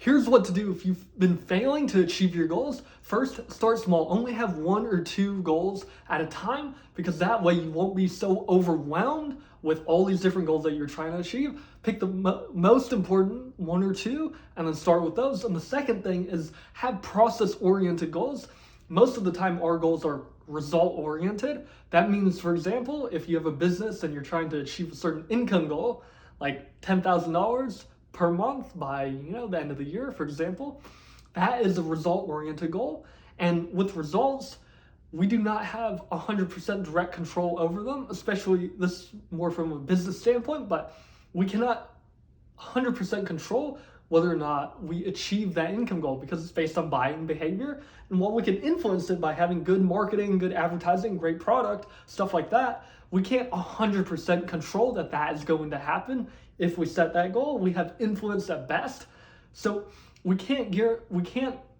here's what to do if you've been failing to achieve your goals. First, start small. Only have 1 or 2 goals at a time, because that way you won't be so overwhelmed with all these different goals that you're trying to achieve. Pick the most important 1 or 2 and then start with those. And the second thing is have process-oriented goals. Most of the time our goals are result-oriented. That means, for example, if you have a business and you're trying to achieve a certain income goal, like $10,000 per month by the end of the year, for example, that is a result-oriented goal. And with results, we do not have 100% direct control over them, especially this more from a business standpoint, but we cannot 100% control whether or not we achieve that income goal, because it's based on buying behavior. And while we can influence it by having good marketing, good advertising, great product, stuff like that, we can't 100% control that is going to happen. If we set that goal, we have influence at best. So we can't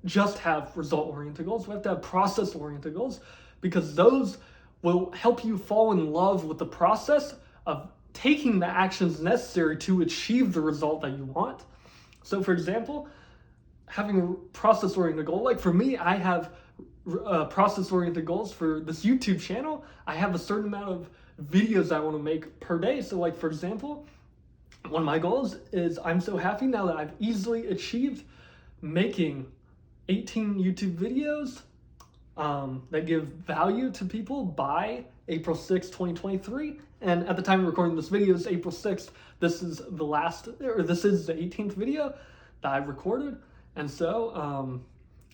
just have result-oriented goals. We have to have process-oriented goals, because those will help you fall in love with the process of taking the actions necessary to achieve the result that you want. So for example, having a process-oriented goal, like for me, I have process-oriented goals for this YouTube channel. I have a certain amount of videos I want to make per day. So like, for example, one of my goals is, I'm so happy now that I've easily achieved making 18 YouTube videos that give value to people by April 6th, 2023. And at the time of recording this video is April 6th. This is the 18th video that I've recorded. And so,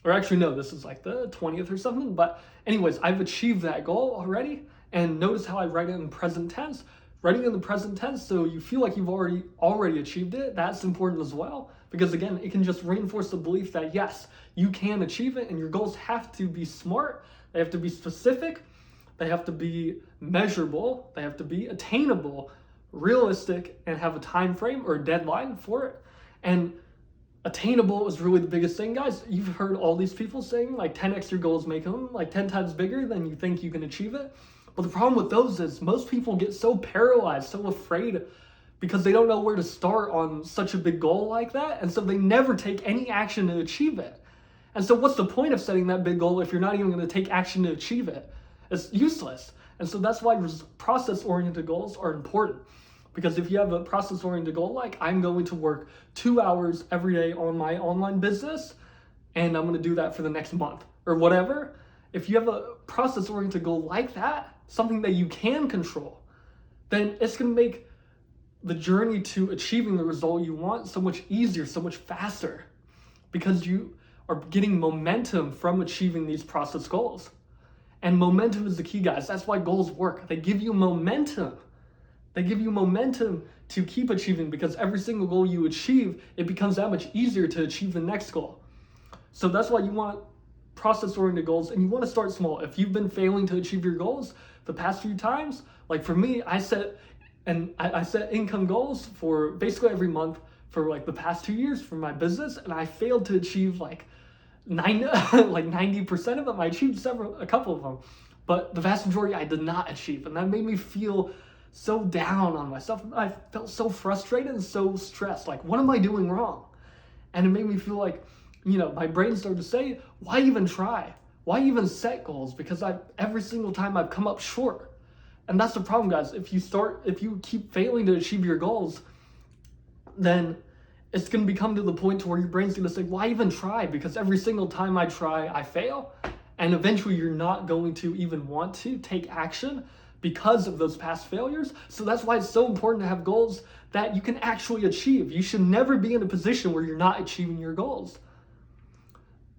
or actually no, this is like the 20th or something. But anyways, I've achieved that goal already. And notice how I write it in present tense. Writing in the present tense so you feel like you've already achieved it, that's important as well. Because again, it can just reinforce the belief that yes, you can achieve it, and your goals have to be smart, they have to be specific, they have to be measurable, they have to be attainable, realistic, and have a time frame or a deadline for it. And attainable is really the biggest thing, guys. You've heard all these people saying like 10x your goals, make them like 10 times bigger than you think you can achieve it. But the problem with those is most people get so paralyzed, so afraid, because they don't know where to start on such a big goal like that. And so they never take any action to achieve it. And so what's the point of setting that big goal if you're not even going to take action to achieve it? It's useless. And so that's why process-oriented goals are important. Because if you have a process-oriented goal, like I'm going to work 2 hours every day on my online business, and I'm going to do that for the next month or whatever. If you have a process-oriented goal like that, something that you can control, then it's going to make the journey to achieving the result you want so much easier, so much faster, because you are getting momentum from achieving these process goals. And momentum is the key, guys. That's why goals work. They give you momentum. They give you momentum to keep achieving, because every single goal you achieve, it becomes that much easier to achieve the next goal. So that's why you want process-oriented goals, and you want to start small. If you've been failing to achieve your goals the past few times, like for me, I set income goals for basically every month for like the past 2 years for my business, and I failed to achieve like 90% of them. I achieved a couple of them, but the vast majority I did not achieve, and that made me feel so down on myself. I felt so frustrated and so stressed. Like, what am I doing wrong? And it made me feel like, my brain started to say, why even try? Why even set goals? Because every single time I've come up short. And that's the problem, guys. If you keep failing to achieve your goals, then it's going to become to the point to where your brain's going to say, why even try? Because every single time I try, I fail. And eventually you're not going to even want to take action because of those past failures. So that's why it's so important to have goals that you can actually achieve. You should never be in a position where you're not achieving your goals.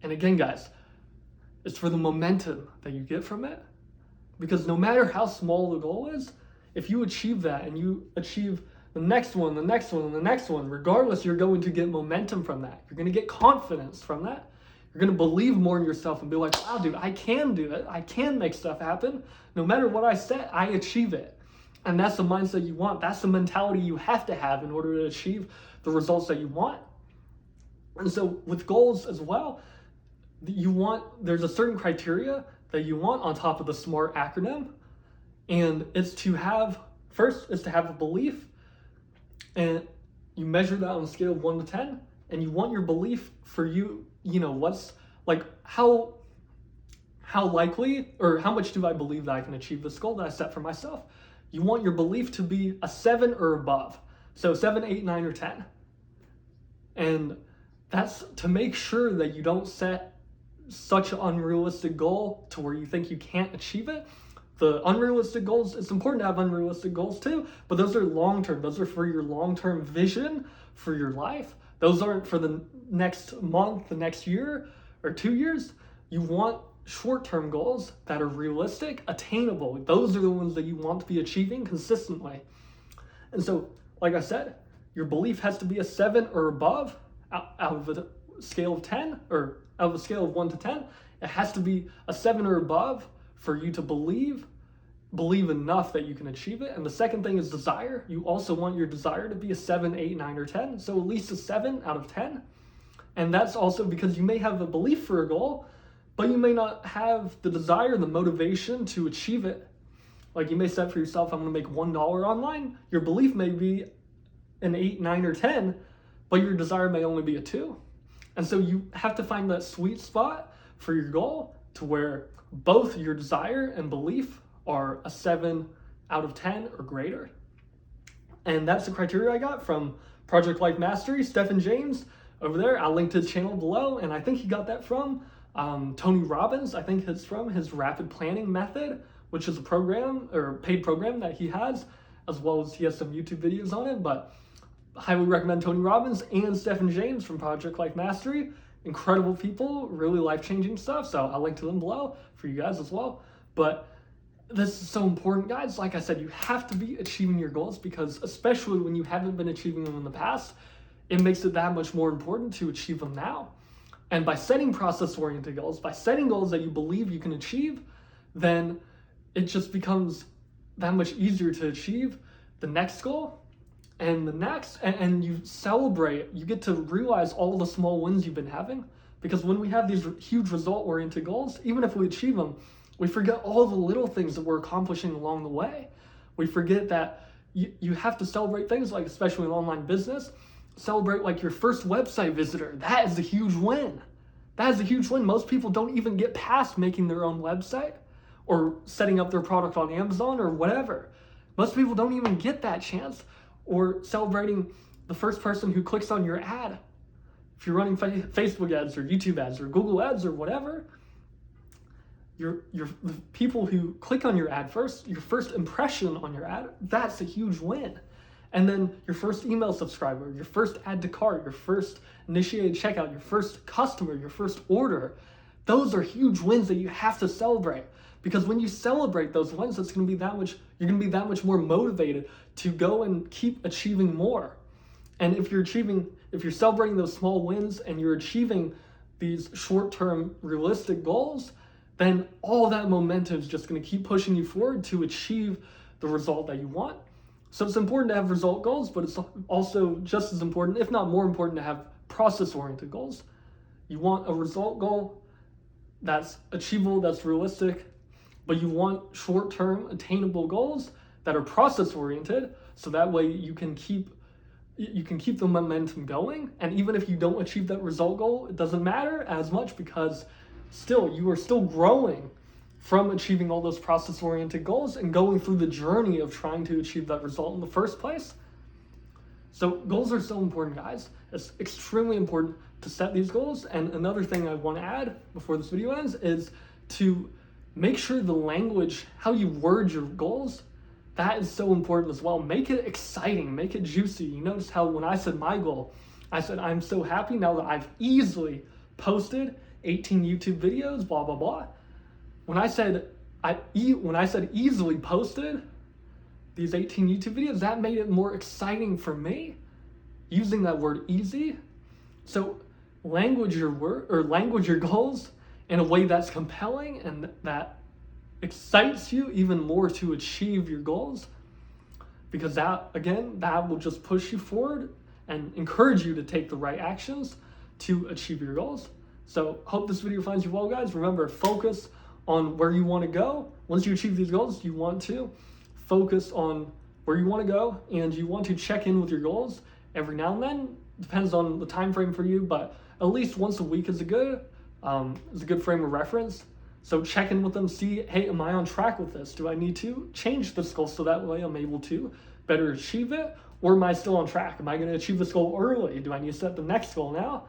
And again, guys, it's for the momentum that you get from it. Because no matter how small the goal is, if you achieve that and you achieve the next one, the next one, and the next one, regardless, you're going to get momentum from that. You're going to get confidence from that. You're going to believe more in yourself and be like, wow, dude, I can do it. I can make stuff happen. No matter what I set, I achieve it. And that's the mindset you want. That's the mentality you have to have in order to achieve the results that you want. And so with goals as well, there's a certain criteria that you want on top of the SMART acronym. And it's to have a belief, and you measure that on a scale of 1 to 10. and you want your belief for what's like, how likely or how much do I believe that I can achieve this goal that I set for myself? You want your belief to be a 7 or above. So 7, 8, 9, or 10. And that's to make sure that you don't set such an unrealistic goal to where you think you can't achieve it. The unrealistic goals, it's important to have unrealistic goals too, but those are long-term. Those are for your long-term vision for your life. Those aren't for the next month, the next year, or 2 years. You want short-term goals that are realistic, attainable. Those are the ones that you want to be achieving consistently. And so, like I said, your belief has to be a 7 or above out of a scale of 10, or out of a scale of 1 to 10. It has to be a 7 or above for you to believe enough that you can achieve it. And the second thing is desire. You also want your desire to be a 7, 8, 9, or 10. So at least a 7 out of 10. And that's also because you may have a belief for a goal, but you may not have the desire, the motivation to achieve it. Like you may set for yourself, I'm going to make $1 online. Your belief may be an 8, 9, or 10, but your desire may only be a 2. And so you have to find that sweet spot for your goal to where both your desire and belief are a 7 out of 10 or greater. And that's the criteria I got from Project Life Mastery, Stefan James over there. I'll link to his channel below, and I think he got that from Tony Robbins. I think it's from his rapid planning method, which is a program or paid program that he has, as well as he has some YouTube videos on it. But I highly recommend Tony Robbins and Stefan James from Project Life Mastery. Incredible people, really life-changing stuff. So I'll link to them below for you guys as well. But this is so important, guys. Like I said, you have to be achieving your goals, because especially when you haven't been achieving them in the past, it makes it that much more important to achieve them now. And by setting process-oriented goals, by setting goals that you believe you can achieve, then it just becomes that much easier to achieve the next goal and the next, and you celebrate. You get to realize all the small wins you've been having, because when we have these huge result-oriented goals, even if we achieve them, we forget all the little things that we're accomplishing along the way. We forget that you have to celebrate things like, especially in online business, celebrate like your first website visitor. That is a huge win. That is a huge win. Most people don't even get past making their own website or setting up their product on Amazon or whatever. Most people don't even get that chance. Or celebrating the first person who clicks on your ad. If you're running Facebook ads or YouTube ads or Google ads or whatever, the people who click on your ad first, your first impression on your ad, that's a huge win. And then your first email subscriber, your first add to cart, your first initiated checkout, your first customer, your first order, those are huge wins that you have to celebrate. Because when you celebrate those wins, you're going to be that much more motivated to go and keep achieving more. And if you're celebrating those small wins and you're achieving these short-term realistic goals, then all that momentum is just going to keep pushing you forward to achieve the result that you want. So it's important to have result goals, but it's also just as important, if not more important, to have process-oriented goals. You want a result goal that's achievable, that's realistic, but you want short-term attainable goals that are process-oriented, so that way you can keep the momentum going. And even if you don't achieve that result goal, it doesn't matter as much, because you are still growing from achieving all those process-oriented goals and going through the journey of trying to achieve that result in the first place. So goals are so important, guys. It's extremely important to set these goals. And another thing I want to add before this video ends is to make sure the language, how you word your goals, that is so important as well. Make it exciting, make it juicy. You notice how when I said my goal, I said, I'm so happy now that I've easily posted 18 YouTube videos, blah, blah, blah. When I said easily posted these 18 YouTube videos, that made it more exciting for me, using that word easy. So language your goals in a way that's compelling and that excites you even more to achieve your goals, because that will just push you forward and encourage you to take the right actions to achieve your goals. So hope this video finds you well, guys. Remember, focus on where you want to go. Once you achieve these goals, you want to focus on where you want to go, and you want to check in with your goals every now and then. depends on the time frame for you, but at least once a week is a good frame of reference. So check in with them, see, hey, am I on track with this? Do I need to change this goal so that way I'm able to better achieve it? Or am I still on track? Am I going to achieve this goal early? Do I need to set the next goal now?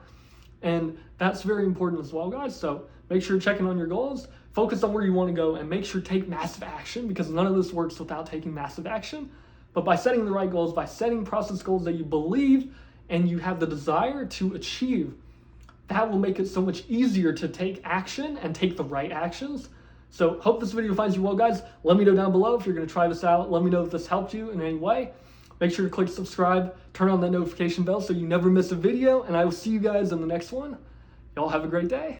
And that's very important as well, guys. So make sure you're checking on your goals, focus on where you want to go, and make sure to take massive action, because none of this works without taking massive action. But by setting the right goals, by setting process goals that you believe and you have the desire to achieve, that will make it so much easier to take action and take the right actions. So hope this video finds you well, guys. Let me know down below if you're going to try this out. Let me know if this helped you in any way. Make sure to click subscribe, turn on that notification bell so you never miss a video, and I will see you guys in the next one. Y'all have a great day.